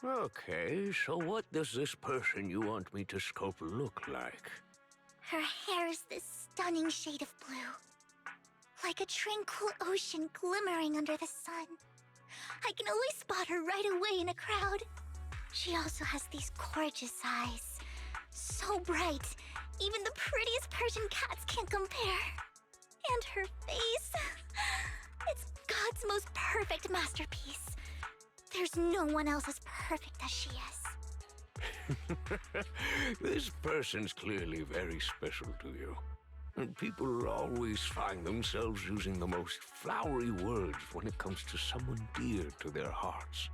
Okay, so what does this person you want me to sculpt look like? Her hair is this stunning shade of blue. Like a tranquil ocean glimmering under the sun. I can always spot her right away in a crowd. She also has these gorgeous eyes. So bright, even the prettiest Persian cats can't compare. And her face. It's God's most perfect masterpiece. There's no one else as perfect as she is. This person's clearly very special to you. And people always find themselves using the most flowery words when it comes to someone dear to their hearts.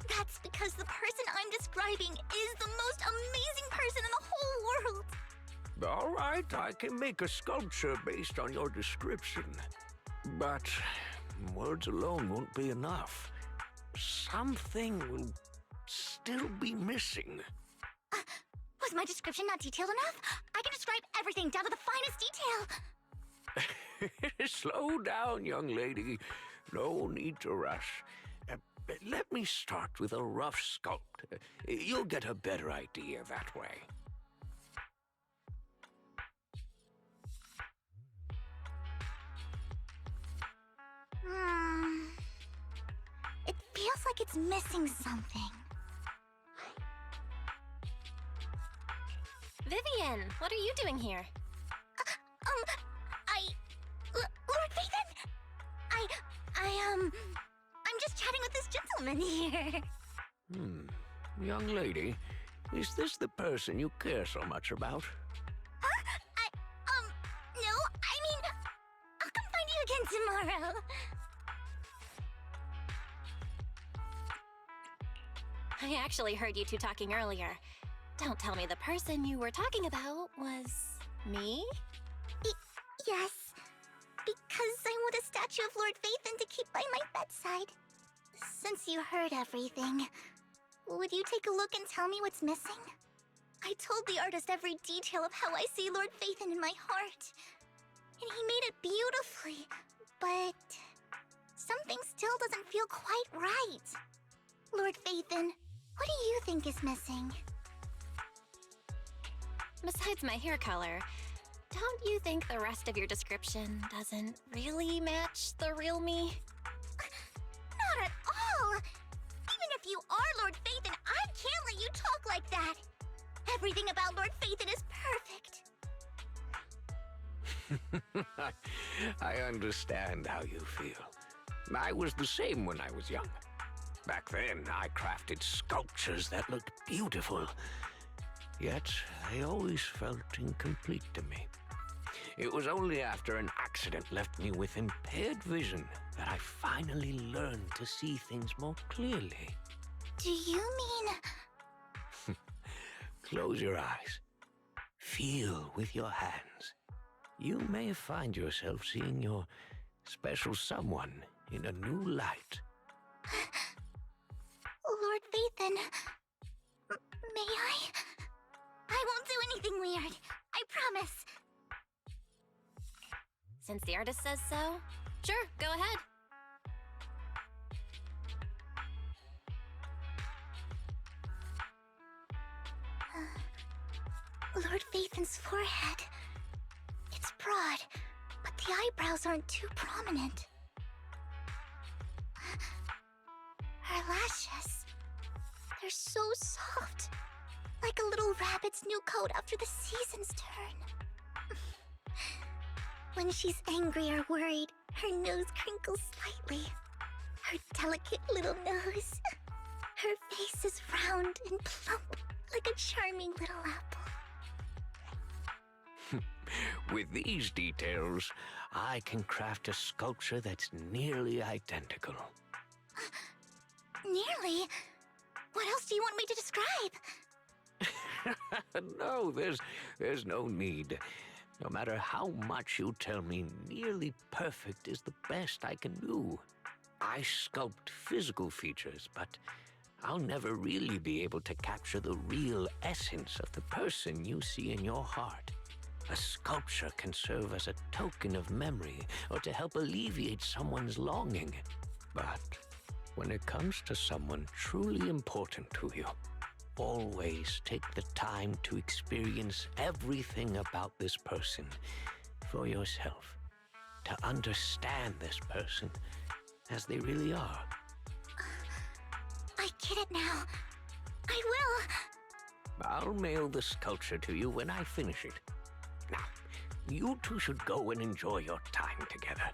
That's because the person I'm describing is the most amazing person in the whole world. All right, I can make a sculpture based on your description. But words alone won't be enough. Something will still be missing. Was my description not detailed enough? I can describe everything down to the finest detail. Slow down, young lady. No need to rush. Let me start with a rough sculpt. You'll get a better idea that way. It feels like it's missing something. Vivian, what are you doing here? Lord Phaethon! I'm just chatting with this gentleman here. Young lady, is this the person you care so much about? No, I mean, I'll come find you again tomorrow. I actually heard you two talking earlier. Don't tell me the person you were talking about was me? Yes, because I want a statue of Lord Phaethon to keep by my bedside. Since you heard everything, would you take a look and tell me what's missing? I told the artist every detail of how I see Lord Phaethon in my heart. And he made it beautifully, but something still doesn't feel quite right. Lord Phaethon, what do you think is missing? Besides my hair color, don't you think the rest of your description doesn't really match the real me? Not at all! Even if you are Lord Phaethon, I can't let you talk like that! Everything about Lord Phaethon is perfect. I understand how you feel. I was the same when I was young. Back then, I crafted sculptures that looked beautiful. Yet, they always felt incomplete to me. It was only after an accident left me with impaired vision that I finally learned to see things more clearly. Do you mean... Close your eyes. Feel with your hands. You may find yourself seeing your special someone in a new light. Lord Phaethon, may I? I won't do anything weird. I promise. Since the artist says so, sure, go ahead. Lord Phaethon's forehead. It's broad, but the eyebrows aren't too prominent. Her lashes. They're so soft. Like a little rabbit's new coat after the seasons turn. When she's angry or worried, her nose crinkles slightly. Her delicate little nose. Her face is round and plump, like a charming little apple. With these details, I can craft a sculpture that's nearly identical. Nearly? What else do you want me to describe? No, there's no need. No matter how much you tell me, nearly perfect is the best I can do. I sculpt physical features, but I'll never really be able to capture the real essence of the person you see in your heart. A sculpture can serve as a token of memory or to help alleviate someone's longing. But When it comes to someone truly important to you, always take the time to experience everything about this person for yourself, to understand this person as they really are. I get it now. I will. I'll mail the sculpture to you when I finish it. Now, you two should go and enjoy your time together.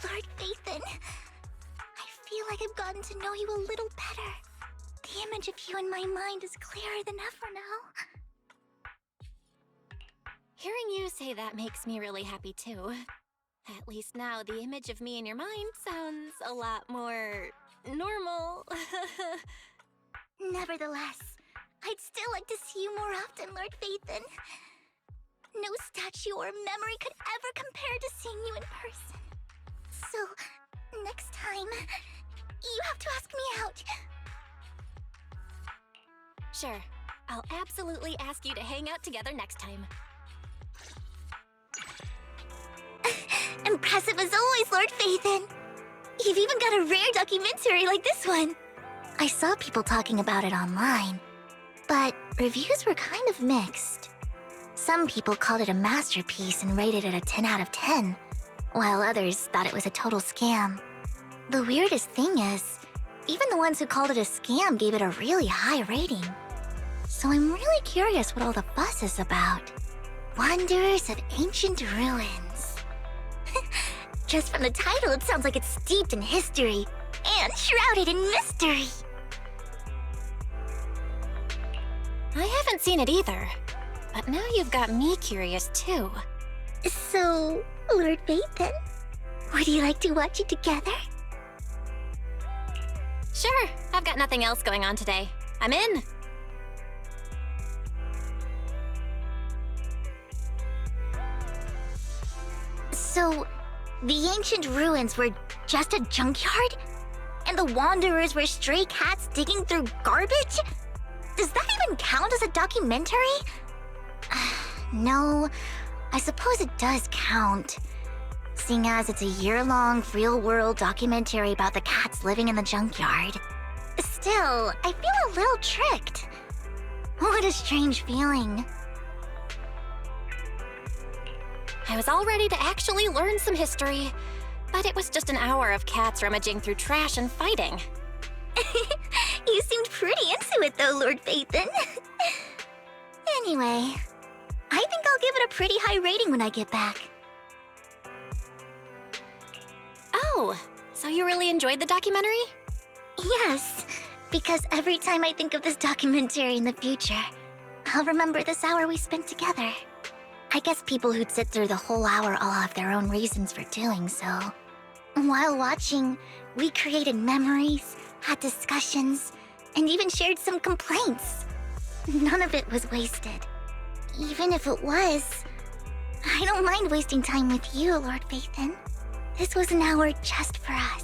Lord Phaethon, I feel like I've gotten to know you a little better. The image of you in my mind is clearer than ever now. Hearing you say that makes me really happy too. At least now the image of me in your mind sounds a lot more normal. Nevertheless, I'd still like to see you more often, Lord Phaethon. No statue or memory could ever compare to seeing you in person. So, next time, you have to ask me out. Sure, I'll absolutely ask you to hang out together next time. Impressive as always, Lord Phaethon. You've even got a rare documentary like this one. I saw people talking about it online, but reviews were kind of mixed. Some people called it a masterpiece and rated it a 10 out of 10, while others thought it was a total scam. The weirdest thing is, even the ones who called it a scam gave it a really high rating. So I'm really curious what all the fuss is about. Wanderers of Ancient Ruins. Just from the title, it sounds like it's steeped in history and shrouded in mystery. I haven't seen it either, but now you've got me curious too. So, Lord Phaethon, would you like to watch it together? Sure, I've got nothing else going on today. I'm in. So, the ancient ruins were just a junkyard? And the wanderers were stray cats digging through garbage? Does that even count as a documentary? No, I suppose it does count. Seeing as it's a year-long, real-world documentary about the cats living in the junkyard. Still, I feel a little tricked. What a strange feeling. I was all ready to actually learn some history, but it was just an hour of cats rummaging through trash and fighting. You seemed pretty into it though, Lord Phaethon. Anyway, I think I'll give it a pretty high rating when I get back. Oh, so you really enjoyed the documentary? Yes, because every time I think of this documentary in the future, I'll remember this hour we spent together. I guess people who'd sit through the whole hour all have their own reasons for doing so. While watching, we created memories, had discussions, and even shared some complaints. None of it was wasted. Even if it was, I don't mind wasting time with you, Lord Phaethon. This was an hour just for us.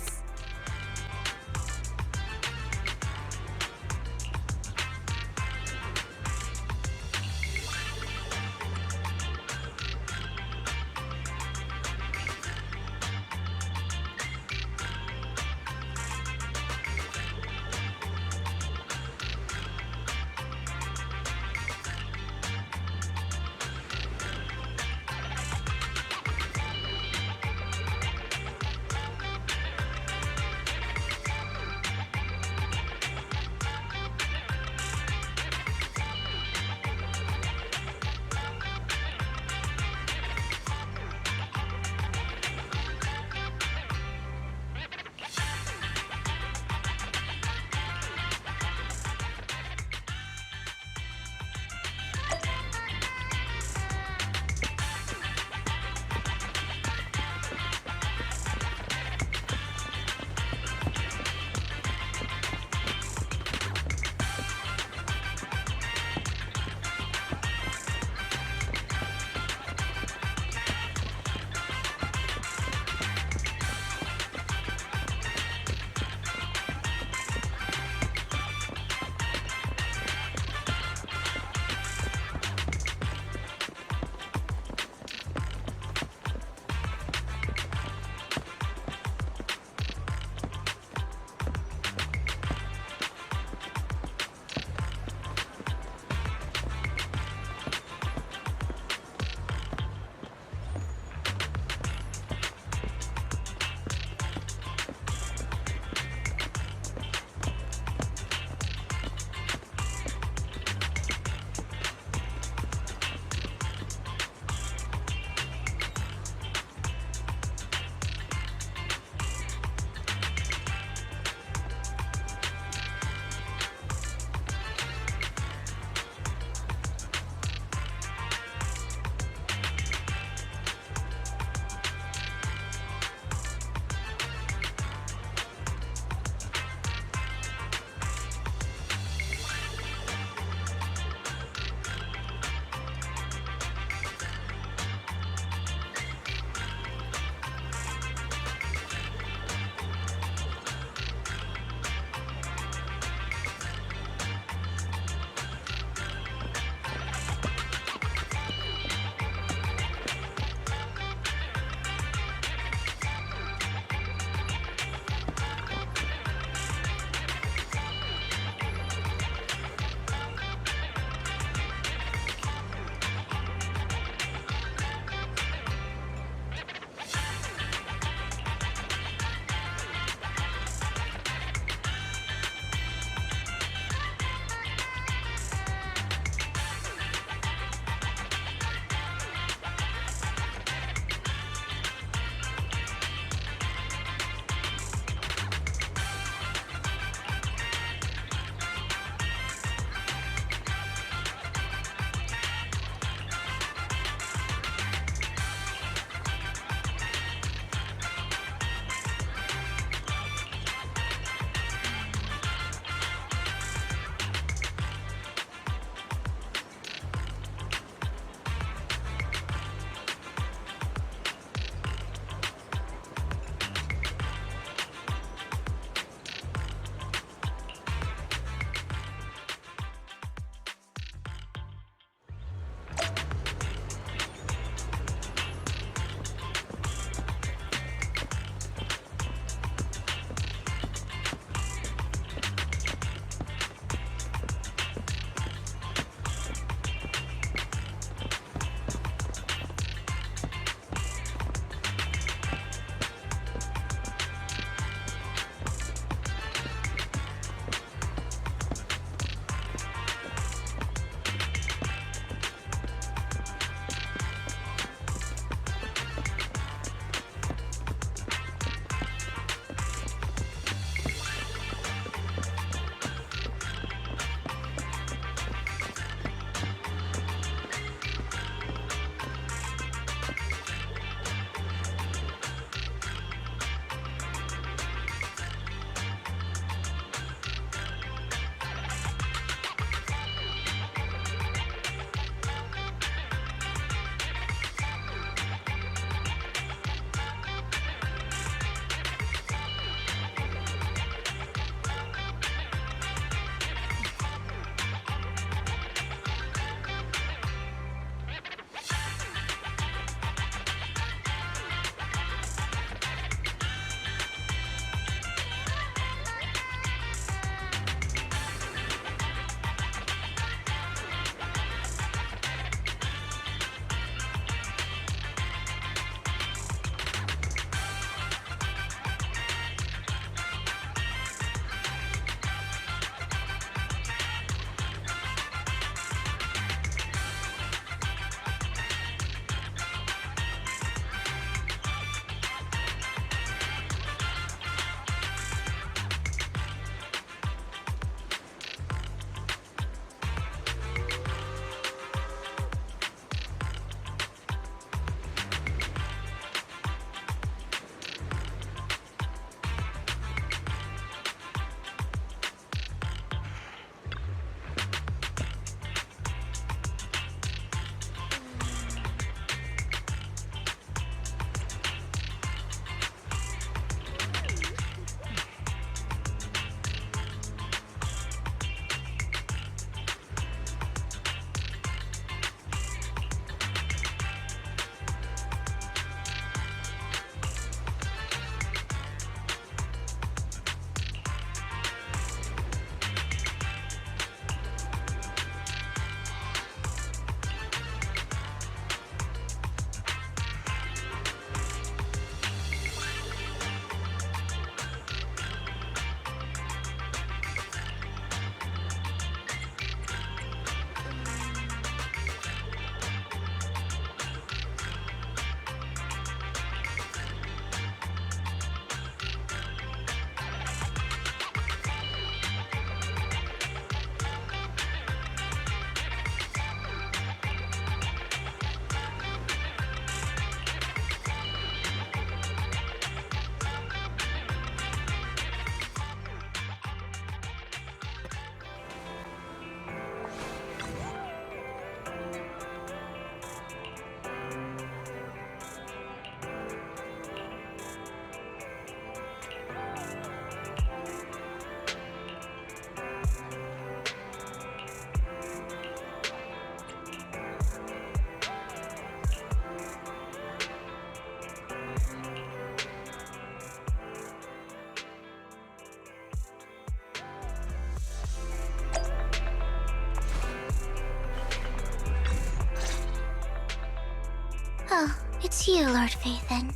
It's you, Lord Phaethon.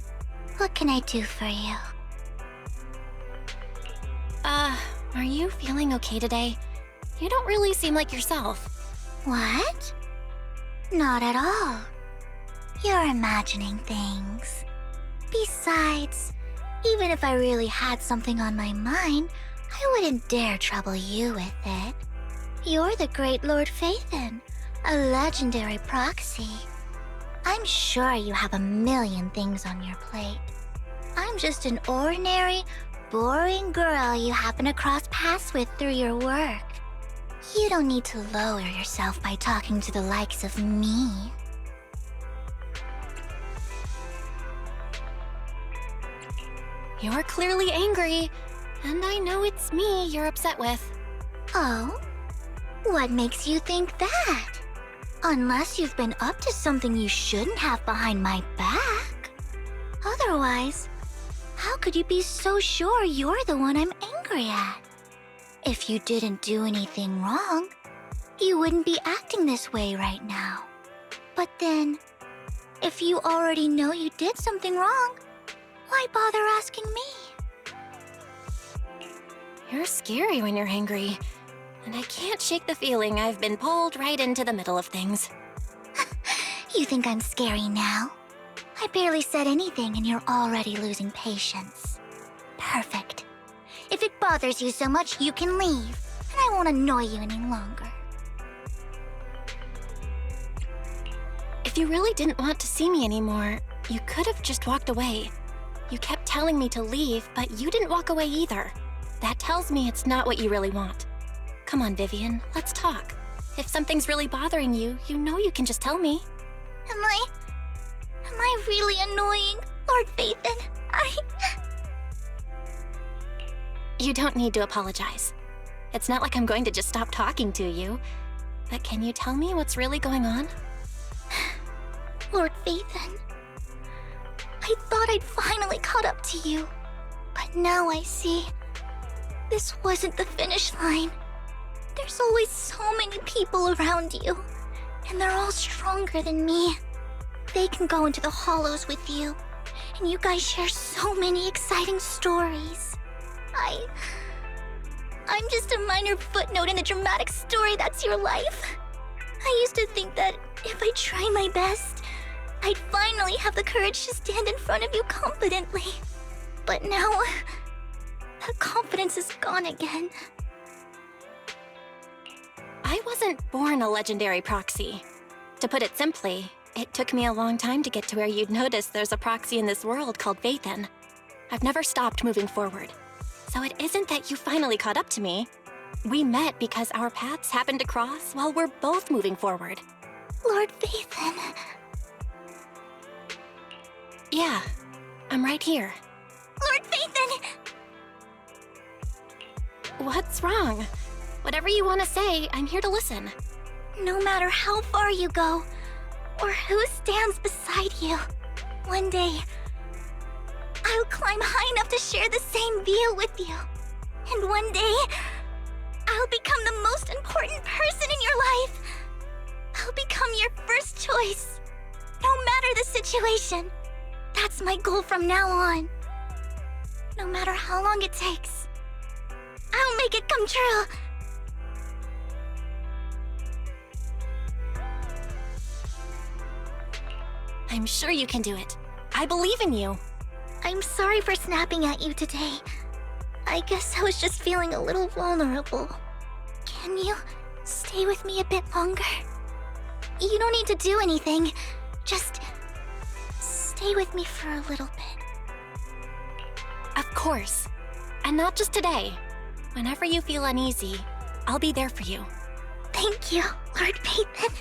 What can I do for you? Are you feeling okay today? You don't really seem like yourself. What? Not at all. You're imagining things. Besides, even if I really had something on my mind, I wouldn't dare trouble you with it. You're the great Lord Phaethon, a legendary proxy. I'm sure you have a million things on your plate. I'm just an ordinary, boring girl you happen to cross paths with through your work. You don't need to lower yourself by talking to the likes of me. You're clearly angry, and I know it's me you're upset with. Oh? What makes you think that? Unless you've been up to something you shouldn't have behind my back. Otherwise, how could you be so sure you're the one I'm angry at? If you didn't do anything wrong, you wouldn't be acting this way right now. But then, if you already know you did something wrong, why bother asking me? You're scary when you're angry, and I can't shake the feeling I've been pulled right into the middle of things. You think I'm scary now? I barely said anything and you're already losing patience. Perfect. If it bothers you so much, you can leave, and I won't annoy you any longer. If you really didn't want to see me anymore, you could have just walked away. You kept telling me to leave, but you didn't walk away either. That tells me it's not what you really want. Come on, Vivian, let's talk. If something's really bothering you, you know you can just tell me. Am I really annoying, Lord Phaethon? You don't need to apologize. It's not like I'm going to just stop talking to you. But can you tell me what's really going on? Lord Phaethon, I thought I'd finally caught up to you. But now I see, this wasn't the finish line. There's always so many people around you, and they're all stronger than me. They can go into the hollows with you, and you guys share so many exciting stories. I'm just a minor footnote in the dramatic story that's your life. I used to think that if I tried my best, I'd finally have the courage to stand in front of you confidently. But now, that confidence is gone again. I wasn't born a legendary proxy. To put it simply, it took me a long time to get to where you'd notice there's a proxy in this world called Phaethon. I've never stopped moving forward. So it isn't that you finally caught up to me. We met because our paths happened to cross while we're both moving forward. Lord Phaethon. Yeah, I'm right here. Lord Phaethon! What's wrong? Whatever you want to say, I'm here to listen. No matter how far you go, or who stands beside you, one day, I'll climb high enough to share the same view with you. And one day, I'll become the most important person in your life. I'll become your first choice, no matter the situation. That's my goal from now on. No matter how long it takes, I'll make it come true. I'm sure you can do it. I believe in you. I'm sorry for snapping at you today. I guess I was just feeling a little vulnerable. Can you stay with me a bit longer? You don't need to do anything. Just stay with me for a little bit. Of course. And not just today. Whenever you feel uneasy, I'll be there for you. Thank you, Lord Phaethon.